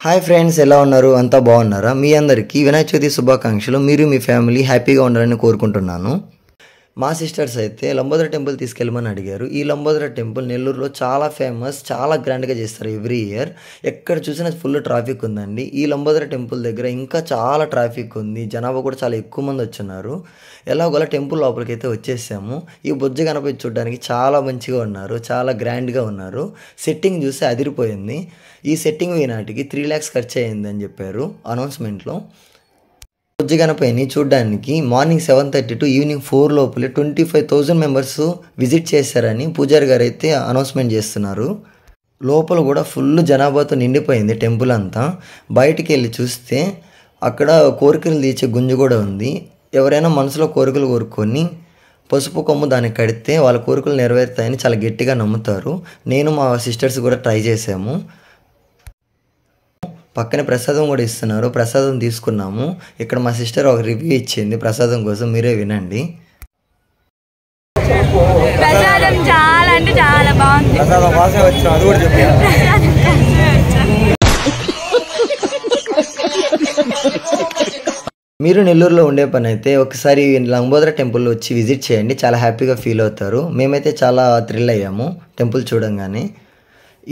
Hi friends, ఎలా ఉన్నారు? అంతా బాగున్నారా? మీ అందరికీ వినాయక చవితి శుభాకాంక్షలు. మీరు మీ ఫ్యామిలీ హ్యాపీగా ఉండాలని కోరుకుంటున్నాను. మా సిస్టర్స్ అయితే లంబోదర టెంపుల్ తీసుకెళ్ళమని అడిగారు. ఈ లంబోదర టెంపుల్ నెల్లూరులో చాలా ఫేమస్, చాలా గ్రాండ్గా చేస్తారు ఎవ్రీ ఇయర్. ఎక్కడ చూసినా ఫుల్ ట్రాఫిక్ ఉందండి. ఈ లంబోదర టెంపుల్ దగ్గర ఇంకా చాలా ట్రాఫిక్ ఉంది. జనాభా కూడా చాలా ఎక్కువ మంది వచ్చున్నారు. ఎలాగోలా టెంపుల్ లోపలికి అయితే వచ్చేసాము. ఈ బొజ్జ గణపతి చూడడానికి చాలా మంచిగా ఉన్నారు, చాలా గ్రాండ్గా ఉన్నారు. సెట్టింగ్ చూస్తే అదిరిపోయింది. ఈ సెట్టింగ్ ఈనాటికి 3 lakhs ఖర్చు అయ్యింది అని చెప్పారు అనౌన్స్మెంట్లో. బొజ్జ గణపతిని చూడడానికి మార్నింగ్ 7:30 టు ఈవినింగ్ 4 లోపలే 25,000 మెంబర్స్ విజిట్ చేశారని పూజారి గారు అయితే అనౌన్స్మెంట్ చేస్తున్నారు. లోపల కూడా ఫుల్ జనాభాతో నిండిపోయింది టెంపుల్ అంతా. బయటికి వెళ్ళి చూస్తే అక్కడ కోరికలు తీర్చే గుంజు కూడా ఉంది. ఎవరైనా మనసులో కోరికలు కోరుకొని పసుపు కొమ్ము దానికి కడితే వాళ్ళ కోరికలు నెరవేరుతాయని చాలా గట్టిగా నమ్ముతారు. నేను మా సిస్టర్స్ కూడా ట్రై చేసాము. పక్కనే ప్రసాదం కూడా ఇస్తున్నారు, ప్రసాదం తీసుకున్నాము. ఇక్కడ మా సిస్టర్ ఒక రివ్యూ ఇచ్చింది ప్రసాదం కోసం, మీరే వినండి. ప్రసాదం చాలా అంటే చాలా బాగుంది. మీరు నెల్లూరులో ఉండే పని అయితే ఒకసారి లంబోదర టెంపుల్ వచ్చి విజిట్ చేయండి, చాలా హ్యాపీగా ఫీల్ అవుతారు. మేమైతే చాలా థ్రిల్ అయ్యాము టెంపుల్ చూడంగానే.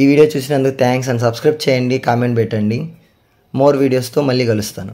ఈ వీడియో చూసినందుకు థ్యాంక్స్. అండ్ సబ్స్క్రైబ్ చేయండి, కామెంట్ పెట్టండి. మోర్ వీడియోస్తో మళ్ళీ కలుస్తాను.